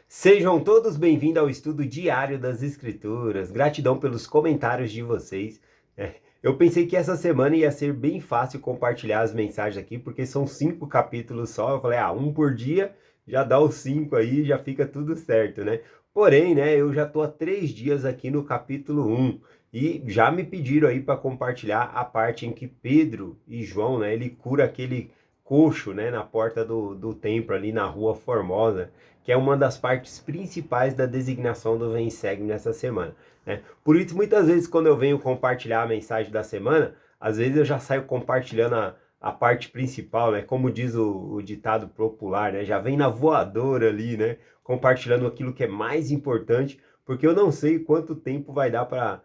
Sejam todos bem-vindos ao estudo diário das Escrituras. Gratidão pelos comentários de vocês. Eu pensei que essa semana ia ser bem fácil compartilhar as mensagens aqui, porque são 5 capítulos só. Eu falei, um por dia, já dá os 5 aí, já fica tudo certo, né? Porém, né, eu já tô há 3 dias aqui no capítulo 1 e já me pediram aí para compartilhar a parte em que Pedro e João, né, ele cura aquele coxo, né, na porta do templo ali na Rua Formosa, que é uma das partes principais da designação do Vem e Segue nessa semana, né? Por isso, muitas vezes, quando eu venho compartilhar a mensagem da semana, às vezes eu já saio compartilhando a parte principal, né? Como diz o ditado popular, né? Já vem na voadora ali, né? Compartilhando aquilo que é mais importante, porque eu não sei quanto tempo vai dar para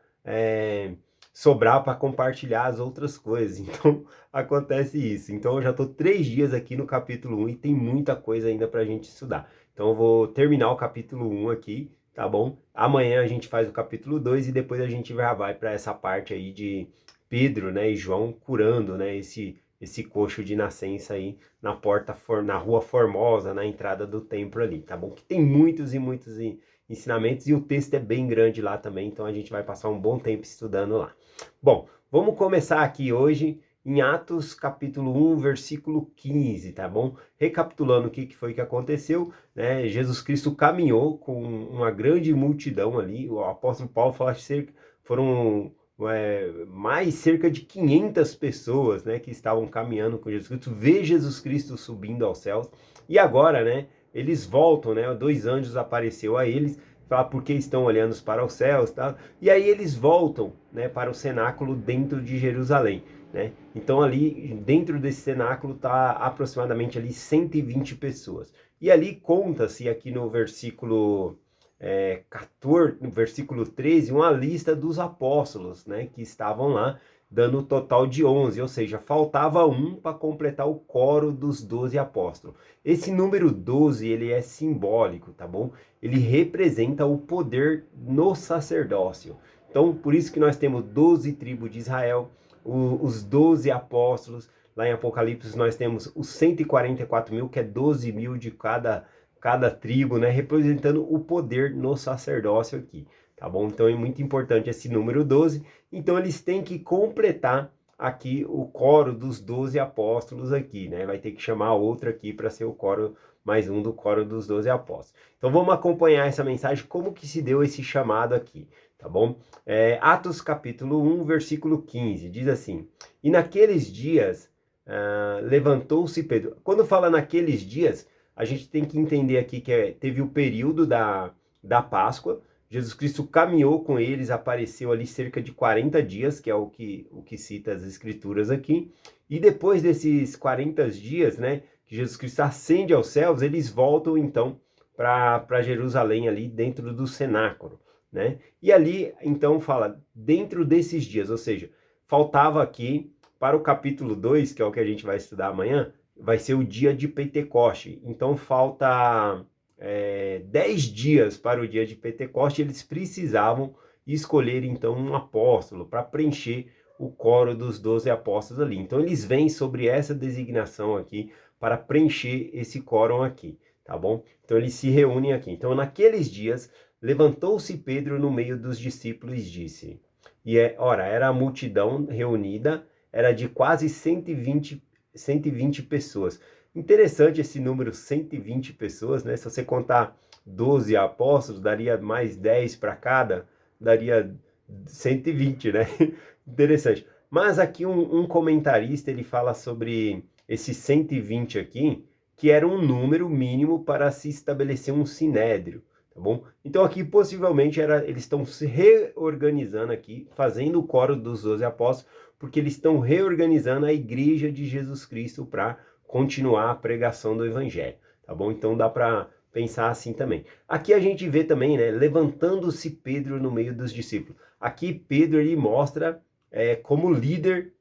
sobrar para compartilhar as outras coisas. Então, acontece isso. Então, eu já estou 3 dias aqui no capítulo 1 e tem muita coisa ainda para a gente estudar. Então eu vou terminar o capítulo 1 aqui, tá bom? Amanhã a gente faz o capítulo 2 e depois a gente já vai para essa parte aí de Pedro, né, e João curando, né, esse coxo de nascença aí na na Rua Formosa, na entrada do templo ali, tá bom? Que tem muitos e muitos ensinamentos e o texto é bem grande lá também, então a gente vai passar um bom tempo estudando lá. Bom, vamos começar aqui hoje em Atos capítulo 1, versículo 15, tá bom? Recapitulando o que foi que aconteceu, né? Jesus Cristo caminhou com uma grande multidão ali, o apóstolo Paulo fala que foram mais cerca de 500 pessoas, né, que estavam caminhando com Jesus Cristo, vê Jesus Cristo subindo aos céus, e agora, né, eles voltam, né, 2 anjos apareceu a eles, fala porque estão olhando para os céus, tá? E aí eles voltam, né, para o cenáculo dentro de Jerusalém, né? Então ali dentro desse cenáculo está aproximadamente ali 120 pessoas. E ali conta-se aqui no versículo 14, no versículo 13, uma lista dos apóstolos, né, que estavam lá, dando o total de 11, ou seja, faltava um para completar o coro dos 12 apóstolos. Esse número 12, ele é simbólico, tá bom? Ele representa o poder no sacerdócio. Então, por isso que nós temos 12 tribos de Israel, os 12 apóstolos. Lá em Apocalipse nós temos os 144 mil, que é 12 mil de cada tribo, né? Representando o poder no sacerdócio aqui, tá bom? Então é muito importante esse número 12. Então eles têm que completar aqui o coro dos 12 apóstolos aqui, né? Vai ter que chamar outro aqui para ser o coro, mais um do coro dos 12 apóstolos. Então vamos acompanhar essa mensagem, como que se deu esse chamado aqui, tá bom? Atos capítulo 1, versículo 15, diz assim: E naqueles dias levantou-se Pedro. Quando fala naqueles dias, a gente tem que entender aqui que teve o período da Páscoa, Jesus Cristo caminhou com eles, apareceu ali cerca de 40 dias, que é o que cita as escrituras aqui, e depois desses 40 dias, né, que Jesus Cristo ascende aos céus, eles voltam então para Jerusalém ali dentro do cenáculo, né? E ali então fala dentro desses dias, ou seja, faltava aqui para o capítulo 2, que é o que a gente vai estudar amanhã, vai ser o dia de Pentecoste. Então falta 10 dias para o dia de Pentecoste, eles precisavam escolher então um apóstolo para preencher o coro dos 12 apóstolos ali. Então eles vêm sobre essa designação aqui para preencher esse quórum aqui, tá bom? Então eles se reúnem aqui. Então naqueles dias levantou-se Pedro no meio dos discípulos e disse, ora, era a multidão reunida, era de quase 120 pessoas. Interessante esse número 120 pessoas, né? Se você contar 12 apóstolos, daria mais 10 para cada, daria 120, né? Interessante. Mas aqui um comentarista, ele fala sobre esses 120 aqui, que era um número mínimo para se estabelecer um sinédrio, tá bom? Então aqui possivelmente eles estão se reorganizando aqui, fazendo o coro dos 12 apóstolos, porque eles estão reorganizando a igreja de Jesus Cristo para continuar a pregação do evangelho, tá bom? Então dá para pensar assim também. Aqui a gente vê também, né, levantando-se Pedro no meio dos discípulos. Aqui Pedro ele mostra como líder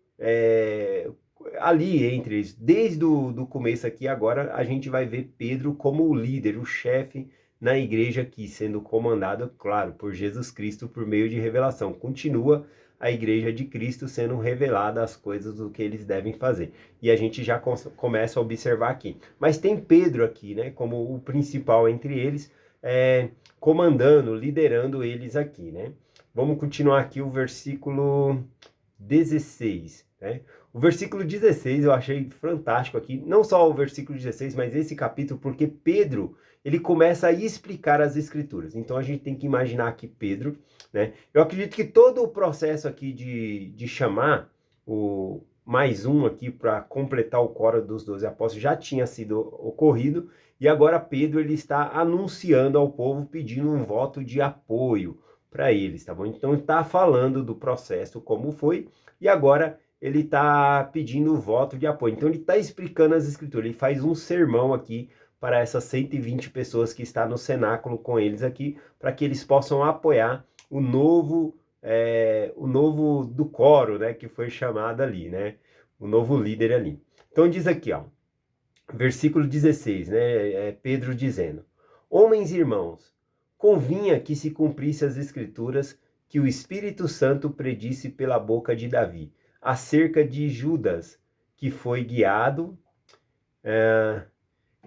ali entre eles. Desde o começo aqui agora a gente vai ver Pedro como o líder, o chefe na igreja aqui, sendo comandado, claro, por Jesus Cristo por meio de revelação. Continua a igreja de Cristo sendo revelada as coisas do que eles devem fazer. E a gente já começa a observar aqui. Mas tem Pedro aqui, né, como o principal entre eles, comandando, liderando eles aqui, né? Vamos continuar aqui o versículo 16, né? O versículo 16 eu achei fantástico aqui, não só o versículo 16, mas esse capítulo, porque Pedro, ele começa a explicar as escrituras. Então a gente tem que imaginar aqui Pedro, né? Eu acredito que todo o processo aqui de chamar o mais um aqui para completar o coro dos 12 apóstolos já tinha sido ocorrido, e agora Pedro ele está anunciando ao povo, pedindo um voto de apoio para eles, tá bom? Então está falando do processo como foi, e agora ele está pedindo o voto de apoio. Então ele está explicando as escrituras, ele faz um sermão aqui para essas 120 pessoas que estão no cenáculo com eles aqui, para que eles possam apoiar o novo do coro, né, que foi chamado ali, né, o novo líder ali. Então diz aqui, ó, versículo 16, né, Pedro dizendo: Homens e irmãos, convinha que se cumprisse as escrituras que o Espírito Santo predisse pela boca de Davi, acerca de Judas, que foi guiado,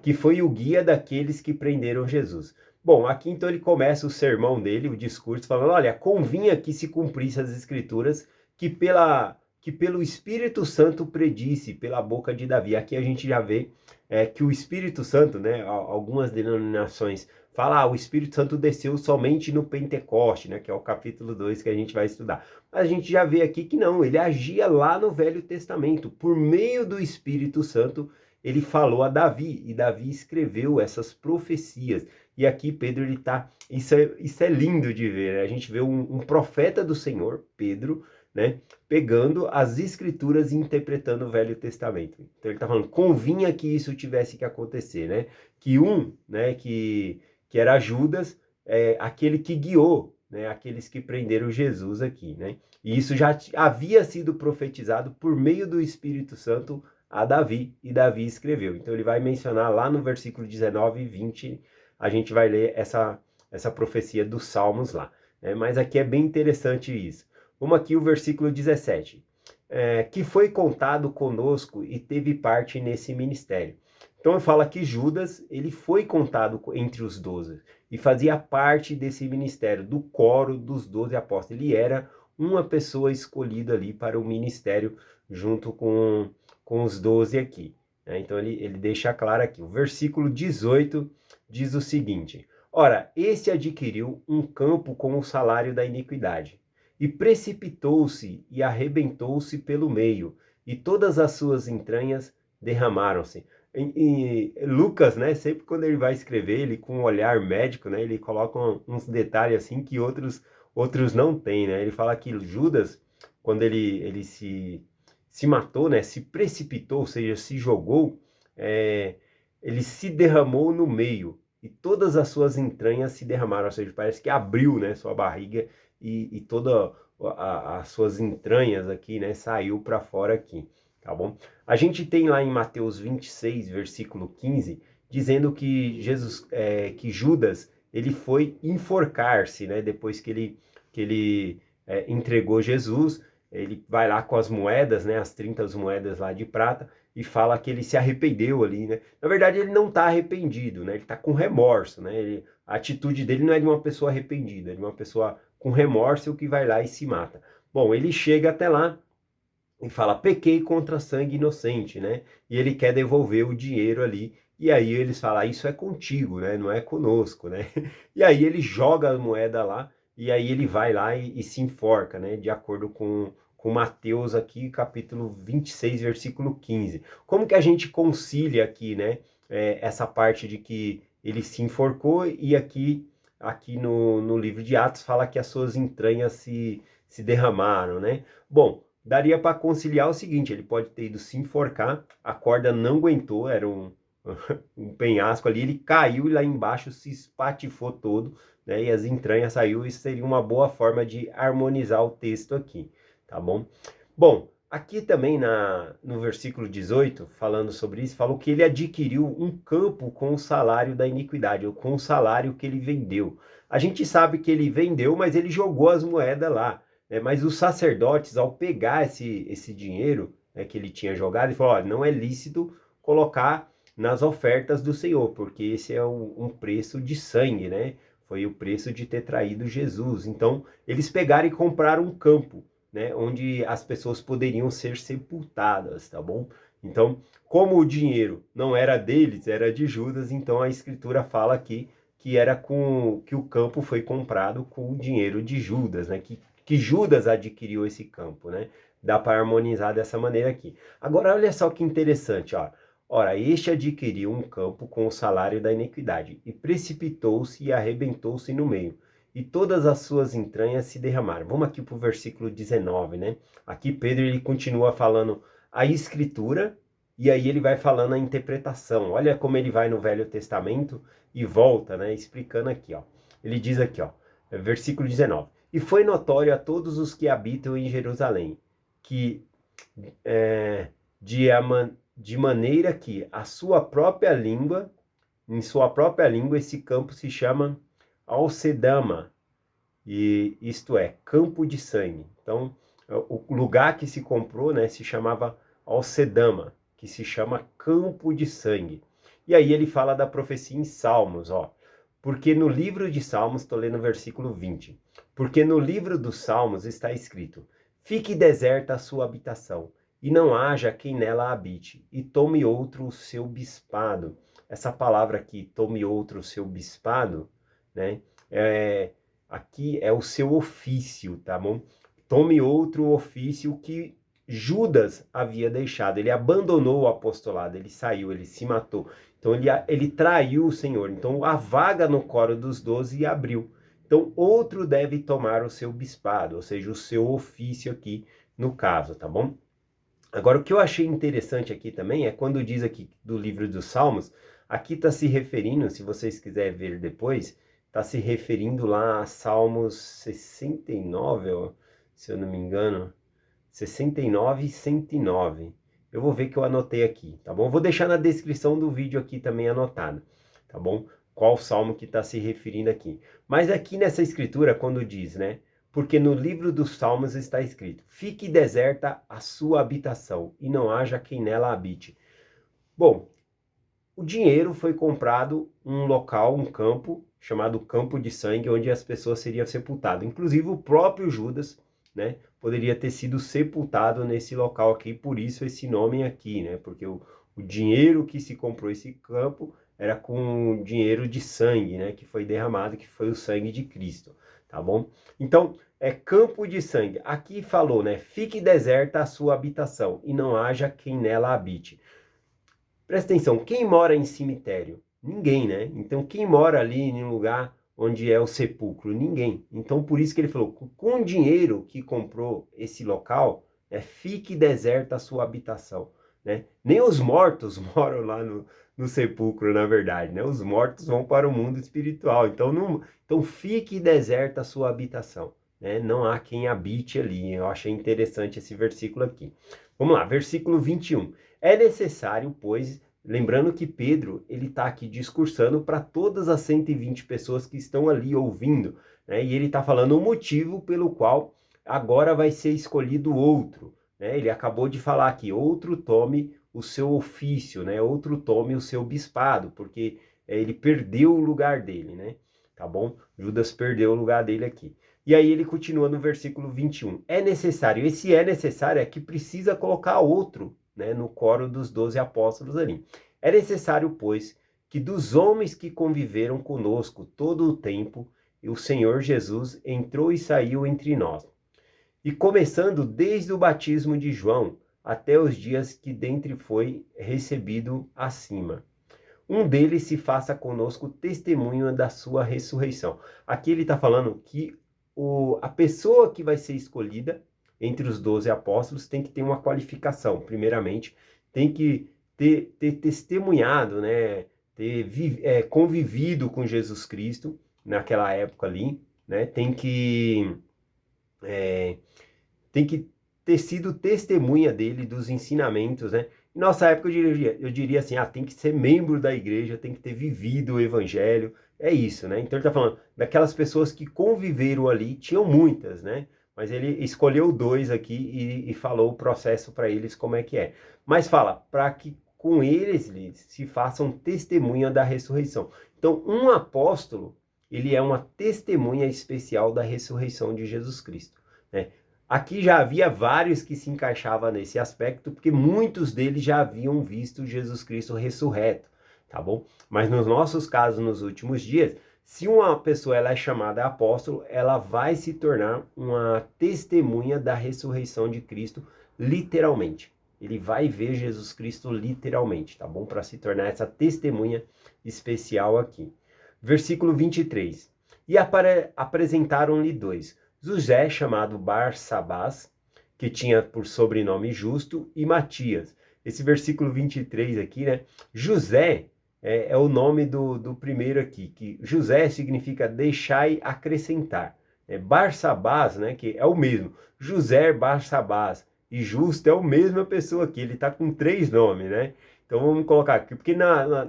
que foi o guia daqueles que prenderam Jesus. Bom, aqui então ele começa o sermão dele, o discurso, falando, olha, convinha que se cumprisse as escrituras que pelo Espírito Santo predisse pela boca de Davi. Aqui a gente já vê que o Espírito Santo, né, algumas denominações falam, o Espírito Santo desceu somente no Pentecoste, né, que é o capítulo 2 que a gente vai estudar. Mas a gente já vê aqui que não, ele agia lá no Velho Testamento, por meio do Espírito Santo, ele falou a Davi, e Davi escreveu essas profecias. E aqui Pedro, ele tá, isso é lindo de ver, né? A gente vê um profeta do Senhor, Pedro, né, pegando as escrituras e interpretando o Velho Testamento. Então ele está falando, convinha que isso tivesse que acontecer, né? Que né, que era Judas, aquele que guiou, né, aqueles que prenderam Jesus aqui, né? E isso já havia sido profetizado por meio do Espírito Santo a Davi, e Davi escreveu. Então ele vai mencionar lá no versículo 19 e 20, a gente vai ler essa profecia dos Salmos lá, né? Mas aqui é bem interessante isso. Vamos aqui o versículo 17. Que foi contado conosco e teve parte nesse ministério. Então fala que Judas, ele foi contado entre os 12 e fazia parte desse ministério, do coro dos 12 apóstolos. Ele era uma pessoa escolhida ali para o ministério junto com os 12 aqui, né? Então ele deixa claro aqui. O versículo 18 diz o seguinte: Ora, este adquiriu um campo com o salário da iniquidade, e precipitou-se e arrebentou-se pelo meio, e todas as suas entranhas derramaram-se. E Lucas, né, sempre quando ele vai escrever, ele com um olhar médico, né, ele coloca uns detalhes assim que outros não têm, né? Ele fala que Judas, quando ele se matou, né, se precipitou, ou seja, se jogou, ele se derramou no meio, e todas as suas entranhas se derramaram, ou seja, parece que abriu, né, sua barriga, e todas as suas entranhas aqui, né, saiu para fora aqui, tá bom? A gente tem lá em Mateus 26, versículo 15, dizendo que que Judas, ele foi enforcar-se, né, depois que ele entregou Jesus. Ele vai lá com as moedas, né, as 30 moedas lá de prata, e fala que ele se arrependeu ali, né? Na verdade, ele não está arrependido, né? Ele está com remorso, né? A atitude dele não é de uma pessoa arrependida, é de uma pessoa com remorso que vai lá e se mata. Bom, ele chega até lá e fala, pequei contra sangue inocente, né? E ele quer devolver o dinheiro ali. E aí eles falam, isso é contigo, né? Não é conosco, né? E aí ele joga a moeda lá, e aí ele vai lá e se enforca, né? De acordo com Mateus aqui, capítulo 26, versículo 15. Como que a gente concilia aqui, né? Essa parte de que ele se enforcou, e aqui no livro de Atos fala que as suas entranhas se derramaram, né? Bom, daria para conciliar o seguinte, ele pode ter ido se enforcar, a corda não aguentou, era um penhasco ali, ele caiu e lá embaixo se espatifou todo, né? E as entranhas saiu, isso seria uma boa forma de harmonizar o texto aqui, tá bom? Bom, aqui também no versículo 18, falando sobre isso, falou que ele adquiriu um campo com o salário da iniquidade, ou com o salário que ele vendeu. A gente sabe que ele vendeu, mas ele jogou as moedas lá, né? Mas os sacerdotes, ao pegar esse dinheiro, né, que ele tinha jogado, ele falou, olha, não é lícito colocar nas ofertas do Senhor, porque esse é um preço de sangue, né? Foi o preço de ter traído Jesus. Então, eles pegaram e compraram um campo, né? Onde as pessoas poderiam ser sepultadas, tá bom? Então, como o dinheiro não era deles, era de Judas, então a escritura fala aqui que era que o campo foi comprado com o dinheiro de Judas, né? Que Judas adquiriu esse campo, né? Dá para harmonizar dessa maneira aqui. Agora, olha só que interessante, ó. Ora, este adquiriu um campo com o salário da iniquidade, e precipitou-se e arrebentou-se no meio, e todas as suas entranhas se derramaram. Vamos aqui para o versículo 19, né? Aqui Pedro ele continua falando a escritura, e aí ele vai falando a interpretação. Olha como ele vai no Velho Testamento e volta, né? Explicando aqui, ó. Ele diz aqui, ó, versículo 19. E foi notório a todos os que habitam em Jerusalém, que de maneira que a sua própria língua, em sua própria língua, esse campo se chama Alcedama, e isto é, campo de sangue. Então, o lugar que se comprou, né, se chamava Alcedama, que se chama campo de sangue. E aí ele fala da profecia em Salmos, ó. Porque no livro de Salmos, estou lendo o versículo 20, porque no livro dos Salmos está escrito: fique deserta a sua habitação, e não haja quem nela habite, e tome outro o seu bispado. Essa palavra aqui, tome outro o seu bispado, né, aqui é o seu ofício, tá bom? Tome outro ofício que Judas havia deixado. Ele abandonou o apostolado, ele saiu, ele se matou. Então ele traiu o Senhor. Então a vaga no coro dos 12 abriu. Então outro deve tomar o seu bispado, ou seja, o seu ofício aqui no caso, tá bom? Agora, o que eu achei interessante aqui também é quando diz aqui do livro dos Salmos, aqui está se referindo, se vocês quiserem ver depois, está se referindo lá a Salmos 69, ó, se eu não me engano, 69 e 109. Eu vou ver que eu anotei aqui, tá bom? Vou deixar na descrição do vídeo aqui também anotado, tá bom? Qual salmo que está se referindo aqui. Mas aqui nessa escritura, quando diz, né? Porque no livro dos Salmos está escrito: fique deserta a sua habitação, e não haja quem nela habite. Bom, o dinheiro foi comprado um local, um campo, chamado Campo de Sangue, onde as pessoas seriam sepultadas. Inclusive o próprio Judas, né, poderia ter sido sepultado nesse local aqui, por isso esse nome aqui, né? Porque o dinheiro que se comprou esse campo era com dinheiro de sangue, né, que foi derramado, que foi o sangue de Cristo, tá bom? Então, é campo de sangue. Aqui falou, né, fique deserta a sua habitação, e não haja quem nela habite. Presta atenção, quem mora em cemitério? Ninguém, né? Então, quem mora ali em um lugar onde é o sepulcro? Ninguém. Então, por isso que ele falou, com o dinheiro que comprou esse local, fique deserta a sua habitação, né? Nem os mortos moram lá no sepulcro, na verdade, né? Os mortos vão para o mundo espiritual. Então fique deserta a sua habitação, né? Não há quem habite ali. Eu achei interessante esse versículo aqui. Vamos lá, versículo 21. É necessário, pois, lembrando que Pedro, ele está aqui discursando para todas as 120 pessoas que estão ali ouvindo, né? E ele está falando o motivo pelo qual agora vai ser escolhido outro, né? Ele acabou de falar aqui, outro tome o seu ofício, né? Outro tome o seu bispado, porque ele perdeu o lugar dele, né? Tá bom? Judas perdeu o lugar dele aqui. E aí ele continua no versículo 21. É necessário, esse é necessário é que precisa colocar outro, né, no coro dos 12 apóstolos ali. É necessário, pois, que dos homens que conviveram conosco todo o tempo, o Senhor Jesus entrou e saiu entre nós. E começando desde o batismo de João, até os dias que dentre foi recebido acima. Um deles se faça conosco testemunho da sua ressurreição. Aqui ele está falando que a pessoa que vai ser escolhida entre os 12 apóstolos tem que ter uma qualificação. Primeiramente, tem que ter testemunhado, né? Ter convivido com Jesus Cristo naquela época ali, né? Tem que ter sido testemunha dele, dos ensinamentos, né? Em nossa época, eu diria assim, tem que ser membro da igreja, tem que ter vivido o evangelho, é isso, né? Então ele está falando daquelas pessoas que conviveram ali, tinham muitas, né? Mas ele escolheu 2 aqui e falou o processo para eles como é que é. Mas fala, para que com eles se façam testemunha da ressurreição. Então, um apóstolo, ele é uma testemunha especial da ressurreição de Jesus Cristo, né? Aqui já havia vários que se encaixavam nesse aspecto, porque muitos deles já haviam visto Jesus Cristo ressurreto, tá bom? Mas nos nossos casos, nos últimos dias, se uma pessoa ela é chamada apóstolo, ela vai se tornar uma testemunha da ressurreição de Cristo, literalmente. Ele vai ver Jesus Cristo literalmente, tá bom? Para se tornar essa testemunha especial aqui. Versículo 23. E apresentaram-lhe dois, José, chamado Barsabás, que tinha por sobrenome Justo, e Matias. Esse versículo 23 aqui, né? José é o nome do primeiro aqui, que José significa deixar e acrescentar. Barsabás, né, que é o mesmo. José Barsabás e Justo é a mesma pessoa aqui, ele está com 3 nomes, né? Então vamos colocar aqui, porque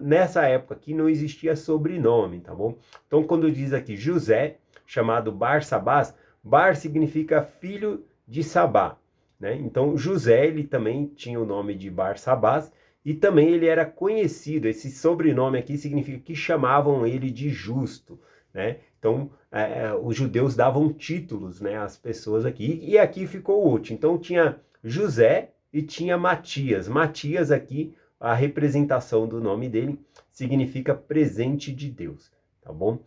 nessa época aqui não existia sobrenome, tá bom? Então quando diz aqui José, chamado Barsabás, Bar significa filho de Sabá, né? Então José, ele também tinha o nome de Barsabás, e também ele era conhecido, esse sobrenome aqui significa que chamavam ele de Justo, né? Então os judeus davam títulos, né, às pessoas aqui, e aqui ficou útil. Então tinha José e tinha Matias. Matias aqui, a representação do nome dele, significa presente de Deus, tá bom?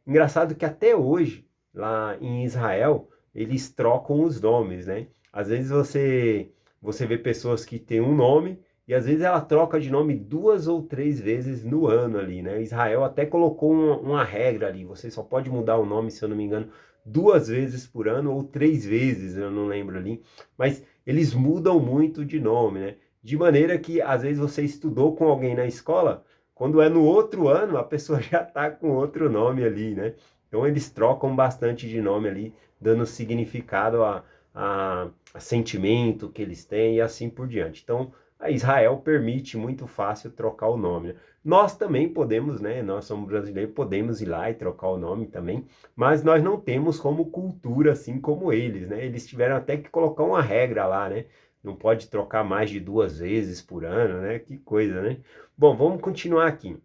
Engraçado que até hoje, lá em Israel, eles trocam os nomes, né? Às vezes você vê pessoas que têm um nome, e às vezes ela troca de nome 2 ou 3 vezes no ano ali, né? Israel até colocou uma regra ali, você só pode mudar o nome, se eu não me engano, 2 vezes por ano ou 3 vezes, eu não lembro ali. Mas eles mudam muito de nome, né? De maneira que às vezes você estudou com alguém na escola, quando é no outro ano, a pessoa já está com outro nome ali, né? Então eles trocam bastante de nome ali, dando significado a sentimento que eles têm e assim por diante. Então, a Israel permite muito fácil trocar o nome, né? Nós também podemos, né? Nós somos brasileiros, podemos ir lá e trocar o nome também, mas nós não temos como cultura assim como eles, né? Eles tiveram até que colocar uma regra lá, né? Não pode trocar mais de 2 vezes por ano, né? Que coisa, né? Bom, vamos continuar aqui.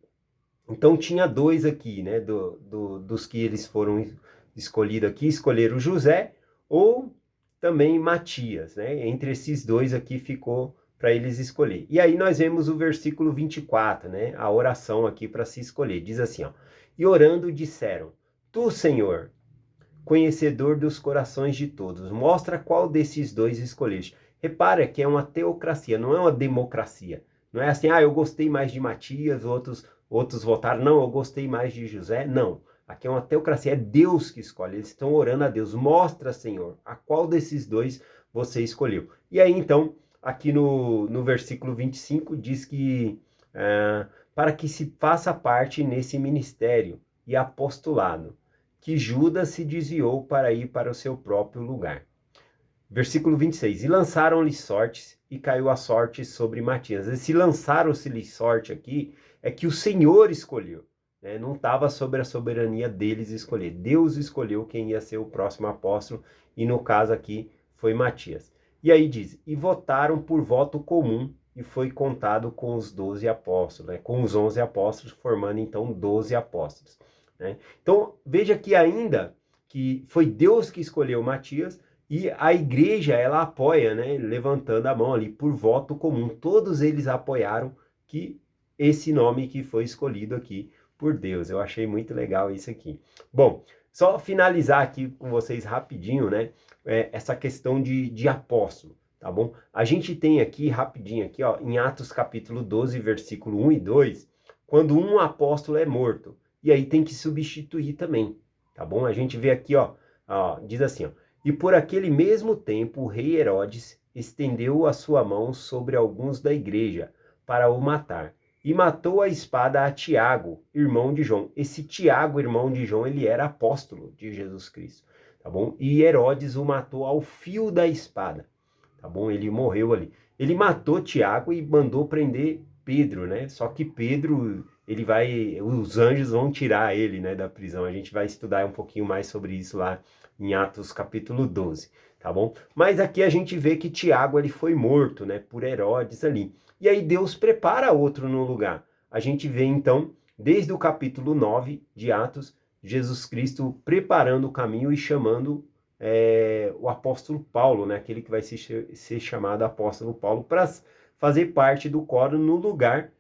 Então tinha 2 aqui, né? Dos que eles foram escolhidos aqui, escolheram José ou também Matias, né? Entre esses 2 aqui ficou para eles escolher. E aí nós vemos o versículo 24, né? A oração aqui para se escolher. Diz assim, ó: E orando disseram: Tu, Senhor, conhecedor dos corações de todos, mostra qual desses 2 escolheste. Repara que é uma teocracia, não é uma democracia. Não é assim, eu gostei mais de Matias, outros votaram, não, eu gostei mais de José. Não, aqui é uma teocracia, é Deus que escolhe. Eles estão orando a Deus. Mostra, Senhor, a qual desses 2 você escolheu. E aí, então, aqui no versículo 25, diz que para que se faça parte nesse ministério e apostolado, que Judas se desviou para ir para o seu próprio lugar. Versículo 26. E lançaram-lhe sortes, e caiu a sorte sobre Matias. Esse lançaram-se-lhe sorte aqui é que o Senhor escolheu, né? Não estava sobre a soberania deles escolher. Deus escolheu quem ia ser o próximo apóstolo, e no caso aqui foi Matias. E aí diz, e votaram por voto comum, e foi contado com os 12 apóstolos, né? Com os 11 apóstolos, formando então 12 apóstolos, né? Então veja que ainda que foi Deus que escolheu Matias, e a igreja, ela apoia, né, levantando a mão ali por voto comum. Todos eles apoiaram que esse nome que foi escolhido aqui por Deus. Eu achei muito legal isso aqui. Bom, só finalizar aqui com vocês rapidinho, né, essa questão de apóstolo, tá bom? A gente tem aqui, rapidinho aqui, ó, em Atos capítulo 12, versículo 1 e 2, quando um apóstolo é morto, e aí tem que substituir também, tá bom? A gente vê aqui, ó diz assim, ó: E por aquele mesmo tempo o rei Herodes estendeu a sua mão sobre alguns da igreja para o matar. E matou a espada a Tiago, irmão de João. Esse Tiago, irmão de João, ele era apóstolo de Jesus Cristo, tá bom? E Herodes o matou ao fio da espada, tá bom? Ele morreu ali. Ele matou Tiago e mandou prender Pedro, né? Só que Pedro, os anjos vão tirar ele, né, da prisão. A gente vai estudar um pouquinho mais sobre isso lá em Atos capítulo 12, tá bom? Mas aqui a gente vê que Tiago ele foi morto, né, por Herodes ali. E aí Deus prepara outro no lugar. A gente vê então, desde o capítulo 9 de Atos, Jesus Cristo preparando o caminho e chamando o apóstolo Paulo, né, aquele que vai ser chamado apóstolo Paulo, para fazer parte do coro no lugar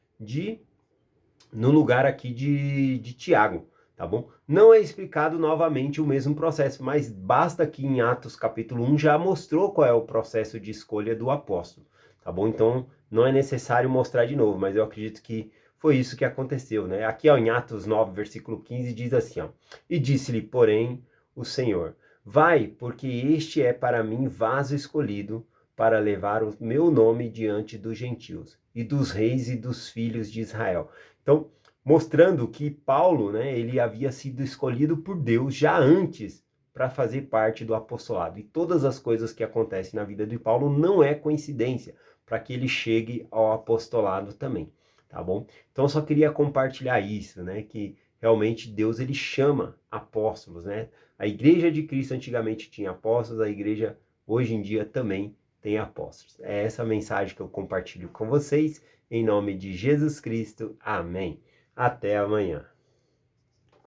aqui de Tiago, tá bom? Não é explicado novamente o mesmo processo, mas basta que em Atos capítulo 1 já mostrou qual é o processo de escolha do apóstolo, tá bom? Então não é necessário mostrar de novo, mas eu acredito que foi isso que aconteceu, né? Aqui ó, em Atos 9, versículo 15, diz assim, ó, e disse-lhe, porém, o Senhor, vai, porque este é para mim vaso escolhido para levar o meu nome diante dos gentios e dos reis e dos filhos de Israel. Então, mostrando que Paulo, né, ele havia sido escolhido por Deus já antes para fazer parte do apostolado. E todas as coisas que acontecem na vida de Paulo não é coincidência para que ele chegue ao apostolado também, tá bom? Então, eu só queria compartilhar isso, né, que realmente Deus ele chama apóstolos, né? A igreja de Cristo antigamente tinha apóstolos, a igreja hoje em dia também tem apóstolos. É essa mensagem que eu compartilho com vocês. Em nome de Jesus Cristo. Amém. Até amanhã.